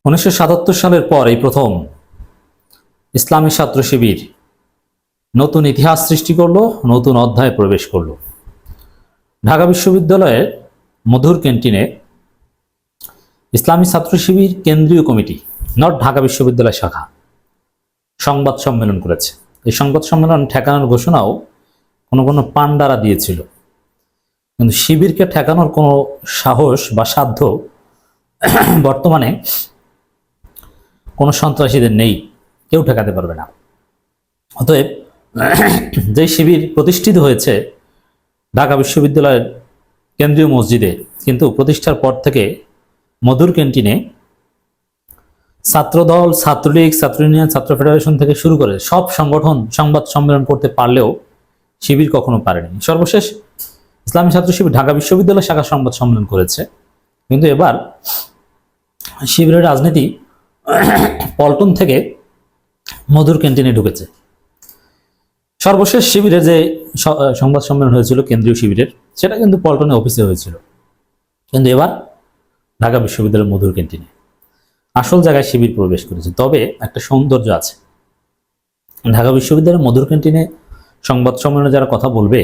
1977 সালের পর এই প্রথম ইসলামী ছাত্র শিবির নতুন ইতিহাস সৃষ্টি করলো, নতুন অধ্যায়ে প্রবেশ করলো। ঢাকা বিশ্ববিদ্যালয়ের মধুর ক্যান্টিনে ইসলামী ছাত্র শিবির কেন্দ্রীয় কমিটি, নট ঢাকা বিশ্ববিদ্যালয় শাখা, সংবাদ সম্মেলন করেছে। এই সংবাদ সম্মেলন ঠেকানোর ঘোষণাও কোনো পান্ডারা দিয়েছিল, কিন্তু শিবিরকে ঠেকানোর কোনো সাহস বা সাধ্য বর্তমানে কোনো সন্ত্রাসীদের নেই, কেউ ঠেকাতে পারবে না। অতএব যে শিবির প্রতিষ্ঠিত হয়েছে ঢাকা বিশ্ববিদ্যালয়ের কেন্দ্রীয় মসজিদে, কিন্তু প্রতিষ্ঠার পর থেকে মধুর ক্যান্টিনে ছাত্রদল, ছাত্রলীগ, ছাত্র ইউনিয়ন, ছাত্র ফেডারেশন থেকে শুরু করে সব সংগঠন সংবাদ সম্মেলন করতে পারলেও শিবির কখনো পারেনি। সর্বশেষ ইসলামী ছাত্র শিবির ঢাকা বিশ্ববিদ্যালয় শাখা সংবাদ সম্মেলন করেছে, কিন্তু এবার শিবিরের রাজনীতি পল্টন থেকে মধুর ক্যান্টিনে ঢুকেছে। সর্বশেষ শিবিরের যে সংবাদ সম্মেলন হয়েছিল কেন্দ্রীয় শিবিরের, সেটা কিন্তু পল্টনে অফিসে হয়েছিল, কিন্তু এবার ঢাকা বিশ্ববিদ্যালয়ের মধুর ক্যান্টিনে আসল জায়গায় শিবির প্রবেশ করেছে। তবে একটা সৌন্দর্য আছে, ঢাকা বিশ্ববিদ্যালয়ের মধুর ক্যান্টিনে সংবাদ সম্মেলনে যারা কথা বলবে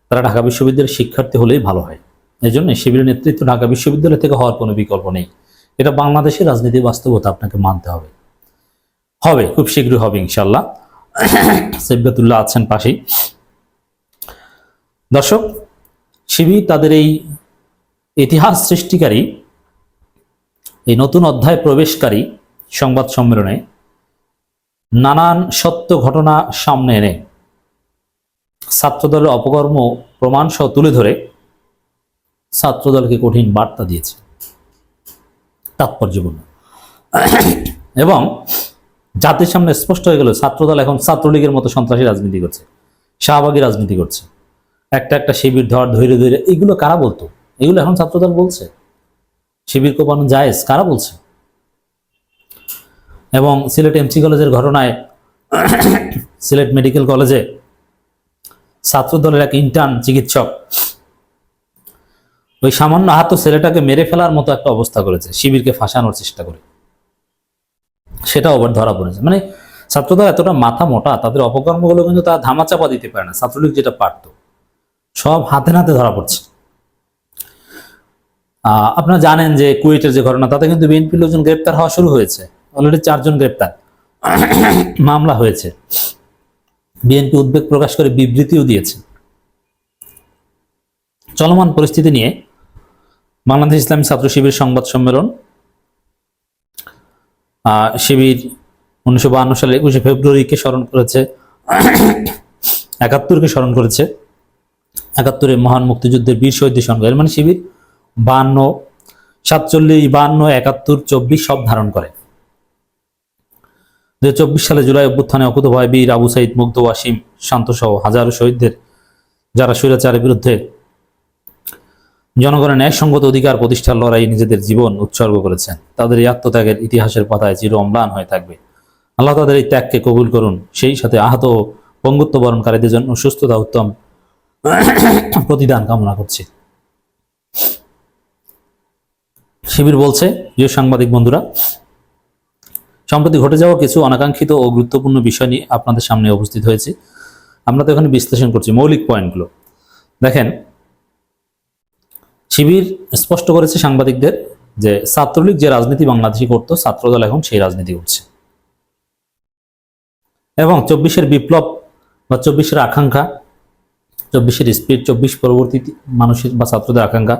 তারা ঢাকা বিশ্ববিদ্যালয়ের শিক্ষার্থী হলেই ভালো হয়। এই জন্য শিবিরের নেতৃত্ব ঢাকা বিশ্ববিদ্যালয় থেকে হওয়ার কোনো বিকল্প নেই। এটা বাংলাদেশের রাজনীতির বাস্তবতা, আপনাকে মানতে হবে। খুব শীঘ্রই হবে ইনশাল্লাহ। সাইফাতুল্লাহ আছেন পাশেই। দর্শক, শিবির তাদের এই ইতিহাস সৃষ্টিকারী, এই নতুন অধ্যায় প্রবেশকারী সংবাদ সম্মেলনে নানান সত্য ঘটনা সামনে এনে ছাত্রদলের অপকর্ম প্রমাণ সহ তুলে ধরে ছাত্রদলকে কঠিন বার্তা দিয়েছে, তাৎপর্যপূর্ণ। এবং জাতির সামনে স্পষ্ট হয়ে গেল ছাত্রদল এখন ছাত্রলীগের মতো সন্ত্রাসী রাজনীতি করছে, শাহবাগী রাজনীতি করছে। একটা শিবির ধৈর্য ধরে, এগুলো কারা বলতো? এগুলো এখন ছাত্রদল বলছে। শিবির কোপানো জায়েজ কারা বলছে? এবং সিলেট এমসি কলেজের ঘটনায় সিলেট মেডিকেল কলেজে ছাত্রদলের এক ইন্টার্ন চিকিৎসক ওই সামান্য আহত ছেলেটাকে মেরে ফেলার মতো একটা অবস্থা করেছে, শিবিরকে ফাঁসানোর চেষ্টা করে, সেটাও আবার ধরা পড়েছে। মানে ছাত্রদল এতটা মাথা মোটা, তাদের অপকর্মগুলো কিন্তু তারা ধামাচাপা দিতে পারে না। ছাত্রলীগ যেটা পারত সব হাতে নাতে ধরা পড়ছে। আপনারা জানেন যে কুয়েটের যে ঘটনা, তাতে কিন্তু বিএনপির লোকজন গ্রেপ্তার হওয়া শুরু হয়েছে, অলরেডি 4 জন গ্রেপ্তার, মামলা হয়েছে। বিএনপি উদ্বেগ প্রকাশ করে বিবৃতিও দিয়েছে। চলমান পরিস্থিতি নিয়ে বাংলাদেশ ইসলামী ছাত্র শিবির সংবাদ সম্মেলন, শিবির 1952 সালে 21শে ফেব্রুয়ারিকে স্মরণ করেছে, 71কে স্মরণ করেছে, 71-এ মহান মুক্তিযুদ্ধের বীর শহীদদের স্মরণ করে। মানে শিবির 52, 47, 52, 71, 24 সব ধারণ করে। 2024 সালে জুলাই অভ্যুত্থানে অকুতোভয় বীর আবু সাইদ, মুগ্ধ, ওয়াসিম, শান্ত সহ হাজারো শহীদদের, যারা স্বৈরাচারের বিরুদ্ধে জনগণের ন্যায়সঙ্গত অধিকার প্রতিষ্ঠার লড়াইয়ে নিজেদের জীবন উৎসর্গ করেছেন, তাদের এই আত্মত্যাগের ইতিহাসের পাতায় চির অম্লান হয়ে থাকবে। আল্লাহ তাদের এই ত্যাগকে কবুল করুন। সেই সাথে আহত ও পঙ্গুত্ব বরণকারীদের জন্য সুস্থতা, উত্তম প্রতিদান কামনা করছি। শিবির বলছে, যে সাংবাদিক বন্ধুরা, সম্প্রতি ঘটে যাওয়া কিছু অনাকাঙ্ক্ষিত ও গুরুত্বপূর্ণ বিষয় নিয়ে আপনাদের সামনে উপস্থিত হয়েছে। আমরা তো এখানে বিশ্লেষণ করছি মৌলিক পয়েন্টগুলো। দেখেন, শিবির স্পষ্ট করেছে সাংবাদিকদের যে ছাত্রলীগ যে রাজনীতি বাংলাদেশে করতো, ছাত্রদল এখন সেই রাজনীতি করছে। এবং 24-এর বিপ্লব বা 24-এর আকাঙ্ক্ষা, 24-এর স্পিড, 24 পরবর্তী মানুষের বা ছাত্রদের আকাঙ্ক্ষা,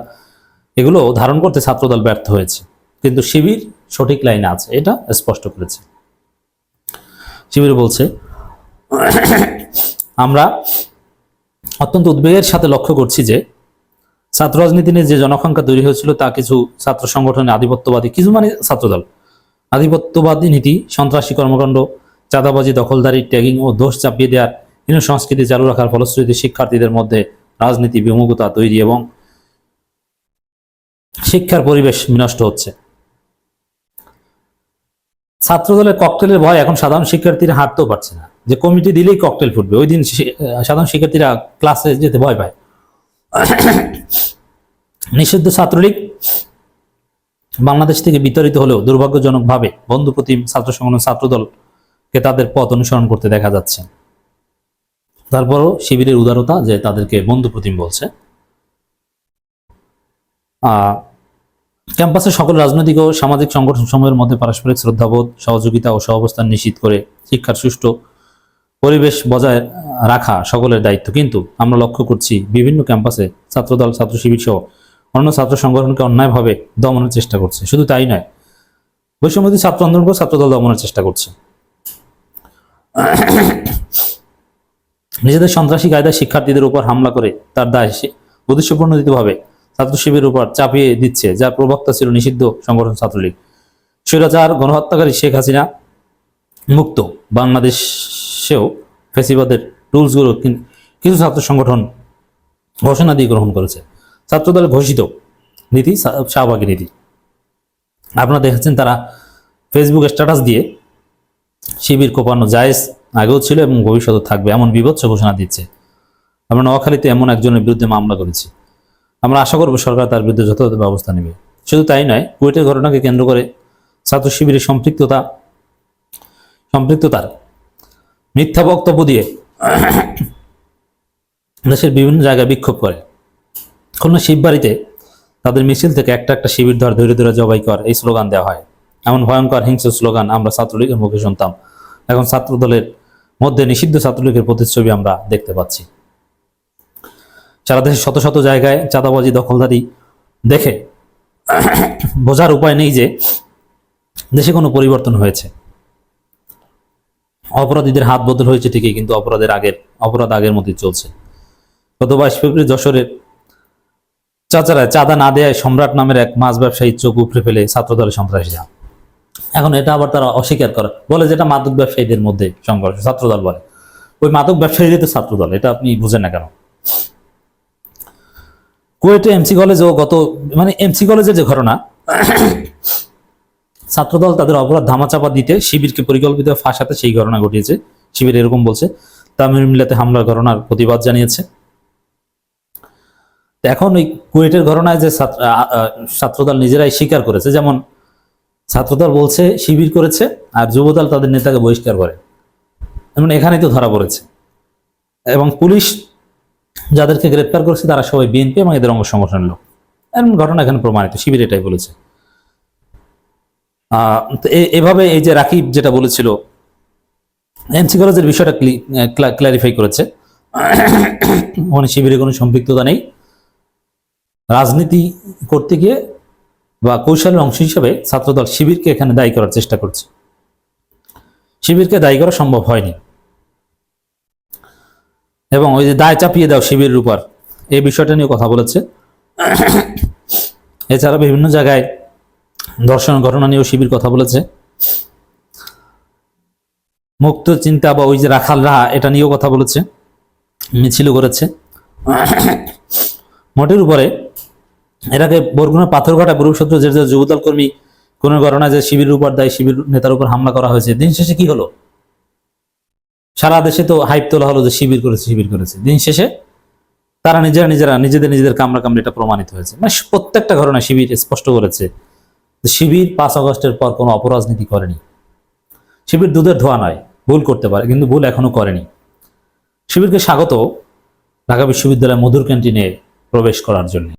এগুলো ধারণ করতে ছাত্রদল ব্যর্থ হয়েছে। কিন্তু শিবির সঠিক লাইনে আছে, এটা স্পষ্ট করেছে। শিবির বলছে, আমরা অত্যন্ত উদ্বেগের সাথে লক্ষ্য করছি যে ছাত্র রাজনীতি নিয়ে যে জনসংখ্যা তৈরি হয়েছিল তা কিছু ছাত্র সংগঠনের আধিপত্যবাদী, কিছু মানে ছাত্রদল, আধিপত্যবাদী নীতি, সন্ত্রাসী কর্মকাণ্ড, চাঁদাবাজি, দখলদারি, ট্যাগিং ও দোষ চাপিয়ে দেওয়ার হীন সংস্কৃতি চালু রাখার ফলশ্রুতিতে শিক্ষার্থীদের মধ্যে রাজনীতি বিমুখতা তৈরি এবং শিক্ষার পরিবেশ বিনষ্ট হচ্ছে। ছাত্রদলের ককটেলের ভয় এখন সাধারণ শিক্ষার্থীরা হাঁটতেও পারছে না, যে কমিটি দিলেই ককটেল ফুটবে, ওই দিন সাধারণ শিক্ষার্থীরা ক্লাসে যেতে ভয় পায়। নিষিদ্ধ ছাত্রলীগ বাংলাদেশ থেকে বিতাড়িত হলেও দুর্ভাগ্যজনকভাবে বন্ধুপ্রতিম ছাত্র সংগঠন ছাত্রদলকে তাদের পথ অনুসরণ করতে দেখা যাচ্ছে। তারপরও শিবিরের উদারতা যে তাদেরকে বন্ধুপ্রতিম বলছে। ক্যাম্পাসের সকল রাজনৈতিক ও সামাজিক সংগঠন সমূহের মধ্যে পারস্পরিক শ্রদ্ধাবোধ, সহযোগিতা ও সহাবস্থান নিশ্চিত করে শিক্ষার সুষ্ঠু পরিবেশ বজায় রাখা সকলের দায়িত্ব। কিন্তু আমরা লক্ষ্য করছি বিভিন্ন ক্যাম্পাসে ছাত্রদল, ছাত্র শিবির সহ অন্য ছাত্র সংগঠনকে অন্যায়ভাবে দমনের চেষ্টা করছে। শুধু তাই নয়, বৈষম্যবিরোধী ছাত্র আন্দোলনকেও ছাত্রদল দমনের চেষ্টা করছে। নিজেদের সন্ত্রাসী কায়দায় শিক্ষার্থীদের উপর হামলা করে তার দায় উদ্দেশ্যপ্রণোদিতভাবে ছাত্র শিবিরের উপর চাপিয়ে দিচ্ছে, যার প্রবক্তা ছিল নিষিদ্ধ সংগঠন ছাত্রলীগ। স্বৈরাচার গণহত্যাকারী শেখ হাসিনা মুক্ত বাংলাদেশেও ফ্যাসিবাদের রুলসগুলো কিছু ছাত্র সংগঠন ঘোষণা দিয়ে গ্রহণ করেছে। ছাত্রদলের ঘোষিত নীতি শাহবাগী নীতি। আপনারা দেখেছেন তারা ফেসবুকে স্ট্যাটাস দিয়ে শিবির কোপানো জায়েজ আগেও ছিল এবং ভবিষ্যতে থাকবে এমন বিভৎস ঘোষণা দিচ্ছে। আমরা নোয়াখালীতে এমন একজনের বিরুদ্ধে মামলা করেছি। আমরা আশা করব সরকার তার বিরুদ্ধে যথাযথ ব্যবস্থা নেবে। শুধু তাই নয়, কুয়েটের ঘটনাকে কেন্দ্র করে ছাত্র শিবিরের সম্পৃক্ততার মিথ্যা বক্তব্য দিয়ে দেশের বিভিন্ন জায়গায় বিক্ষোভ করে। খুলনা শিববাড়িতে তাদের মিছিল থেকে একটা একটা শিবির ধর ধরে ধরে জবাই কর এই স্লোগান দেওয়া হয়। এমন ভয়ঙ্কর হিংস্র স্লোগান আমরা ছাত্রলীগের মুখে শুনতাম, এখন ছাত্রদলের মধ্যে নিষিদ্ধ ছাত্রলীগের প্রতিচ্ছবি আমরা দেখতে পাচ্ছি। সারা দেশে শত শত জায়গায় চাঁদাবাজি, দখলদারি দেখে বোঝার উপায় নেই যে দেশে কোনো পরিবর্তন হয়েছে। অপরাধীদের হাত বদল হয়েছে ঠিকই, কিন্তু অপরাধ আগের মতোই চলছে। গত 22 ফেব্রুয়ারি যশোরের চাচারায় চাঁদা না দেয় সম্রাট নামের এক মাছ ব্যবসায়ীর চোখ উপড়ে ফেলে ছাত্রদলের সন্ত্রাসীরা। এখন এটা আবার তারা অস্বীকার করে, বলে যেটা মাদক ব্যবসায়ীদের মধ্যে সংঘর্ষ, ছাত্রদল বলে। ওই মাদক ব্যবসায়ীদের তো ছাত্রদল, এটা আপনি বুঝেন না কেন? কুয়েটে এমসি কলেজেও এমসি কলেজের যে ঘটনা, ছাত্রদল তাদের অপরাধ ধামাচাপা দিতে শিবিরকে পরিকল্পিত ফাঁসাতে সেই ঘটনা ঘটিয়েছে। শিবির এরকম বলছে। তামিল মিল্লাতে হামলার ঘটনার প্রতিবাদ জানিয়েছে। এখন ওই কুয়েটের ঘটনায় যে ছাত্রদল নিজেরাই স্বীকার করেছে, যেমন ছাত্রদল বলছে শিবির করেছে আর যুবদল তাদের নেতাকে বহিষ্কার করে, এমন এখানেই তো ধরা পড়েছে। এবং পুলিশ যাদেরকে গ্রেপ্তার করেছে তারা সবাই বিএনপি এবং এদের অঙ্গ সংগঠনের লোক। এমন ঘটনা এখানে প্রমাণিত, শিবির এটাই বলেছে। এভাবে এই যে রাকিব যেটা বলেছিল, এমসি কলেজের বিষয়টা ক্লারিফাই করেছে, ওখানে শিবিরের কোনো সম্পৃক্ততা নেই। রাজনীতি করতে গিয়ে বা কৌশলের অংশ হিসেবে ছাত্রদল শিবিরকে এখানে দায়ী করার চেষ্টা করছে। শিবিরকে দায়ী করা সম্ভব হয়নি, এবং ওই যে দায় চাপিয়ে দাও শিবিরের উপর, এই বিষয়টা নিয়ে কথা বলেছে। এছাড়া বিভিন্ন জায়গায় ধর্ষণ ঘটনা নিয়েও শিবির কথা বলেছে। মুক্ত চিন্তা বা ওই যে রাখাল রাহা, এটা নিয়েও কথা বলেছে, মিছিল করেছে। মোটের উপরে এটাকে বরগুনা পাথরঘাটা গ্রুপসূত্র যে যুবদল কর্মী কোন ঘটনায় যে শিবিরের উপর দায়, শিবির নেতার উপর হামলা করা হয়েছে, দিন শেষে কি হলো? সারা দেশে তো হাইপ তোলা হলো যে শিবির করেছে। দিন শেষে তারা নিজেদের কামড়া এটা প্রমাণিত হয়েছে। মানে প্রত্যেকটা ঘটনা শিবির স্পষ্ট করেছে শিবির 5 আগস্টের পর কোনো অপরাজনীতি করেনি। শিবির দুধের ধোয়া নয়, ভুল করতে পারে, কিন্তু ভুল এখনো করেনি। শিবিরকে স্বাগত ঢাকা বিশ্ববিদ্যালয়ের মধুর ক্যান্টিনে প্রবেশ করার জন্য।